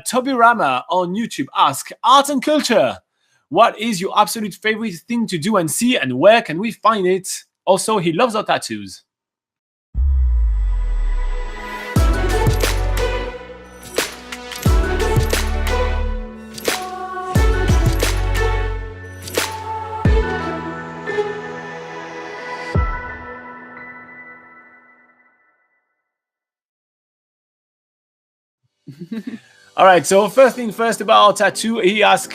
Tobriama on YouTube asks, art and culture. What is your absolute favorite thing to do and see, and where can we find it? Also, he loves our tattoos. All right, so first thing first about our tattoo, he asked,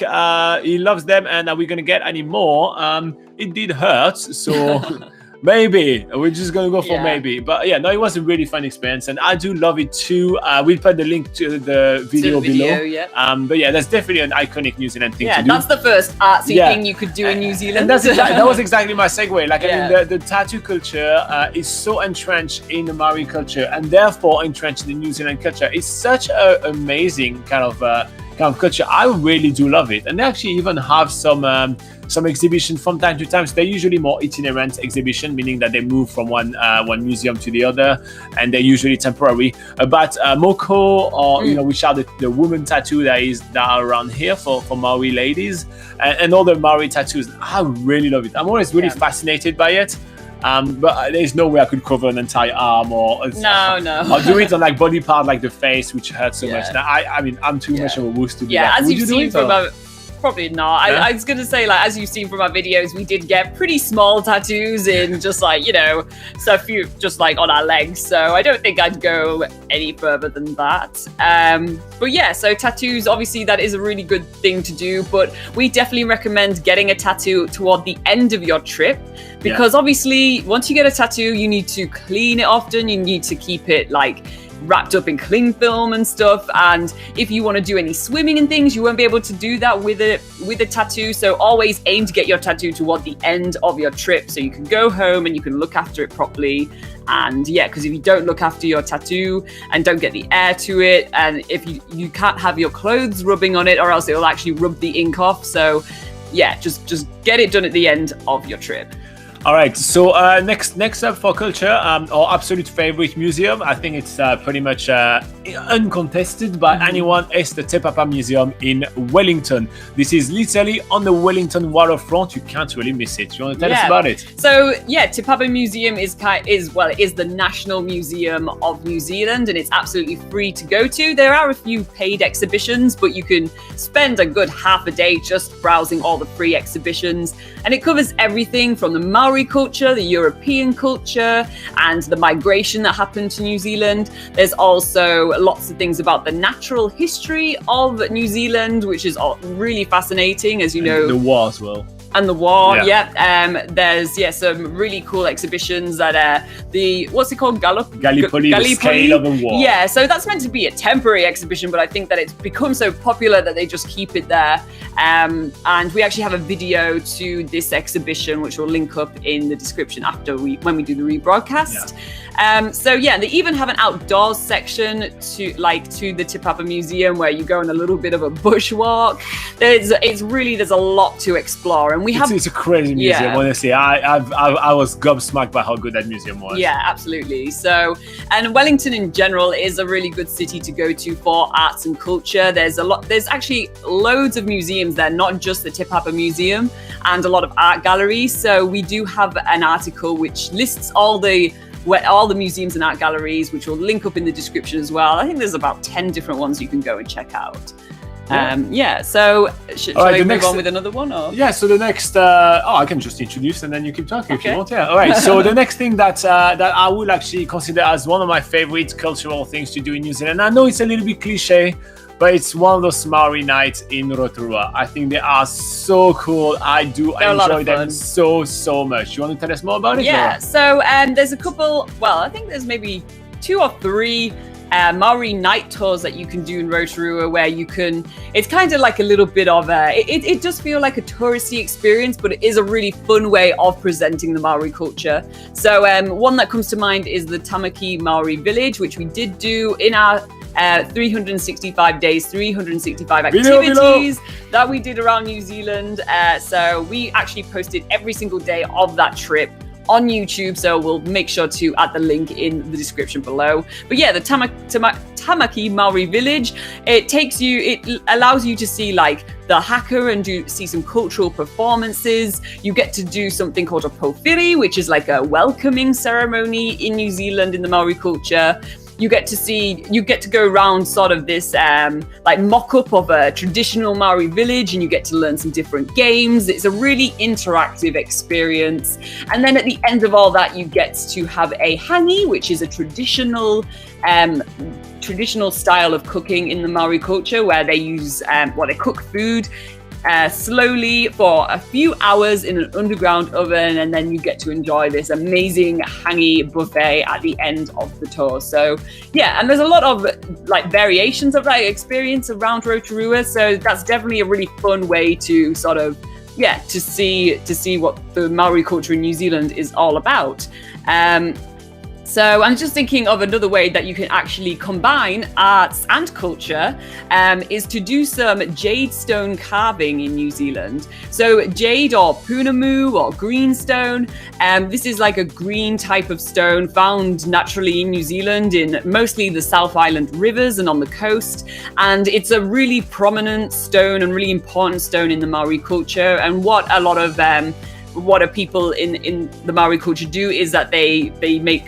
he loves them, and are we going to get any more? It did hurt, so maybe. We're just going to go for maybe. But yeah, no, it was a really fun experience, and I do love it too. We'll put the link to the video below. Yeah. But yeah, that's definitely an iconic New Zealand thing to do. Yeah, that's the first artsy thing you could do in New Zealand. And that was exactly my segue. Like, I mean, the tattoo culture is so entrenched in the Maori culture, and therefore entrenched in the New Zealand culture. It's such an amazing kind of culture. I really do love it, and they actually even have some exhibition from time to time. So they're usually more itinerant exhibition, meaning that they move from one museum to the other, and they're usually temporary. But Moko, or which are the woman tattoo that are around here for Maori ladies, and all the Maori tattoos, I really love it. I'm always really fascinated by it. But there's no way I could cover an entire arm or do it on like body part like the face, which hurts so much. Now, I mean, I'm too much of a wuss to do that. As you've seen from probably not. I was going to say, like, as you've seen from our videos, we did get pretty small tattoos in just like, so a few just like on our legs. So I don't think I'd go any further than that. But yeah, so tattoos, obviously that is a really good thing to do, but we definitely recommend getting a tattoo toward the end of your trip, because obviously once you get a tattoo, you need to clean it often. You need to keep it like wrapped up in cling film and stuff, and if you want to do any swimming and things, you won't be able to do that with a tattoo. So always aim to get your tattoo toward the end of your trip, so you can go home and you can look after it properly. And because if you don't look after your tattoo and don't get the air to it, and if you can't have your clothes rubbing on it, or else it'll actually rub the ink off. So just get it done at the end of your trip. All right, so next up for culture, our absolute favorite museum, I think it's pretty much uncontested by anyone, is the Te Papa Museum in Wellington. This is literally on the Wellington waterfront. You can't really miss it. You want to tell us about it? So Te Papa Museum is the National Museum of New Zealand, and it's absolutely free to go to. There are a few paid exhibitions, but you can spend a good half a day just browsing all the free exhibitions, and it covers everything from the Maori culture, the European culture, and the migration that happened to New Zealand. There's also lots of things about the natural history of New Zealand, which is really fascinating, as you know. The war as well. And the war, there's some really cool exhibitions at what's it called? Gallipoli, the scale of the war. Yeah, so that's meant to be a temporary exhibition, but I think that it's become so popular that they just keep it there. And we actually have a video to this exhibition, which we'll link up in the description when we do the rebroadcast. They even have an outdoors section to the Te Papa Museum, where you go on a little bit of a bushwalk. There's a lot to explore, and it's a crazy museum. Honestly, I was gobsmacked by how good that museum was. Yeah, absolutely. So, and Wellington in general is a really good city to go to for arts and culture. There's actually loads of museums there, not just the Te Papa Museum, and a lot of art galleries. So we do have an article which lists all the museums and art galleries, which we'll link up in the description as well. I think there's about 10 different ones you can go and check out. So should I move on with another one? Or? Yeah, so the next, I can just introduce and then you keep talking if you want. Yeah, all right. So the next thing that I would actually consider as one of my favorite cultural things to do in New Zealand, I know it's a little bit cliche, but it's one of those Maori nights in Rotorua. I think they are so cool. I do enjoy them so much. You want to tell us more about it? Yeah, so there's a couple, I think there's maybe 2 or 3 Maori night tours that you can do in Rotorua, where it's kind of like a little bit of it does feel like a touristy experience, but it is a really fun way of presenting the Maori culture. So one that comes to mind is the Tamaki Maori Village, which we did do in our 365 days, 365 activities that we did around New Zealand. So we actually posted every single day of that trip on YouTube, so we'll make sure to add the link in the description below. But yeah, the Tamaki Maori Village, it allows you to see like the haka and see some cultural performances. You get to do something called a pōwhiri, which is like a welcoming ceremony in New Zealand in the Maori culture. You get to go around sort of this like mock-up of a traditional Maori village, and you get to learn some different games. It's a really interactive experience. And then at the end of all that, you get to have a hangi, which is a traditional style of cooking in the Maori culture, where they use they cook food slowly for a few hours in an underground oven, and then you get to enjoy this amazing hangi buffet at the end of the tour. So yeah, and there's a lot of like variations of that experience around Rotorua, so that's definitely a really fun way to sort of to see what the Maori culture in New Zealand is all about. So I'm just thinking of another way that you can actually combine arts and culture is to do some jade stone carving in New Zealand. So jade or punamu or greenstone, this is like a green type of stone found naturally in New Zealand in mostly the South Island rivers and on the coast. And it's a really prominent stone and really important stone in the Maori culture. And what a lot of people in the Maori culture do is that they make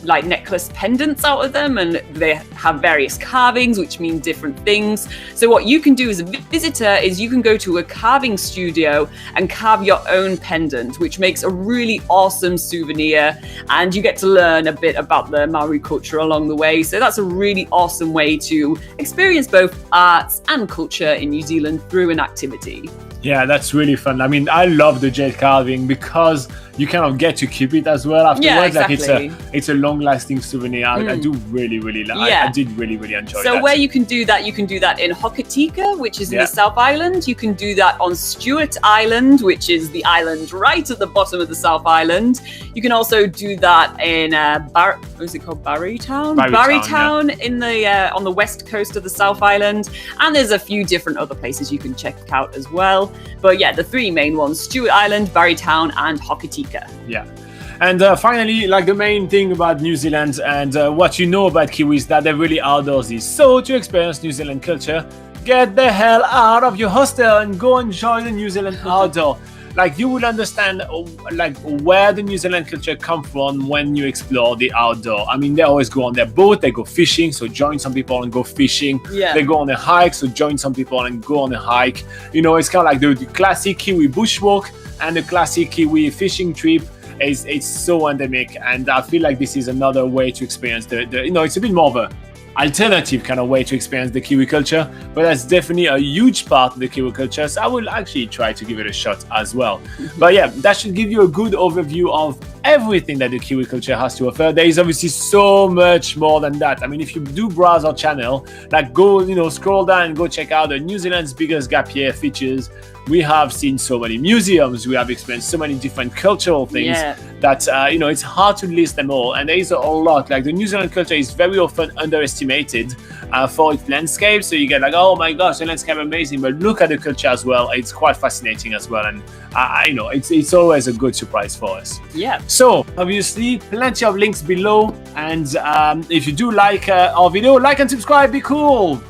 like necklace pendants out of them, and they have various carvings which mean different things. So what you can do as a visitor is you can go to a carving studio and carve your own pendant, which makes a really awesome souvenir, and you get to learn a bit about the Maori culture along the way. So that's a really awesome way to experience both arts and culture in New Zealand through an activity. Yeah, that's really fun. I mean, I love the jade carving because you kind of get to keep it as well afterwards. Yeah, exactly. Like it's a long-lasting souvenir. I do really like. I did really enjoy that. So where you can do that in Hokitika, which is in the South Island. You can do that on Stewart Island, which is the island right at the bottom of the South Island. You can also do that in what is it called? Barrytown? Barrytown in the on the west coast of the South Island. And there's a few different other places you can check out as well. But yeah, the three main ones: Stewart Island, Barrytown, and Hokitika. Yeah. And finally, like the main thing about New Zealand and what you know about Kiwis, that they're really outdoorsy. So to experience New Zealand culture, get the hell out of your hostel and go enjoy the New Zealand outdoor. Like you will understand like where the New Zealand culture come from when you explore the outdoor. I mean, they always go on their boat, they go fishing, so join some people and go fishing. Yeah. They go on a hike, so join some people and go on a hike. You know, it's kind of like the classic Kiwi bushwalk and the classic Kiwi fishing trip. It's so endemic, and I feel like this is another way to experience the it's a bit more of a alternative kind of way to experience the Kiwi culture, but that's definitely a huge part of the Kiwi culture, so I will actually try to give it a shot as well. But yeah, that should give you a good overview of everything that the Kiwi culture has to offer. There is obviously so much more than that. I mean, if you do browse our channel, like go scroll down and go check out the New Zealand's biggest gap year features. We have seen so many museums, we have experienced so many different cultural things that it's hard to list them all, and there is a lot. Like the New Zealand culture is very often underestimated for its landscape, so you get like, oh my gosh, the landscape amazing, but look at the culture as well. It's quite fascinating as well, and it's always a good surprise for us. Yeah. So obviously plenty of links below, and if you do like our video, like and subscribe, be cool.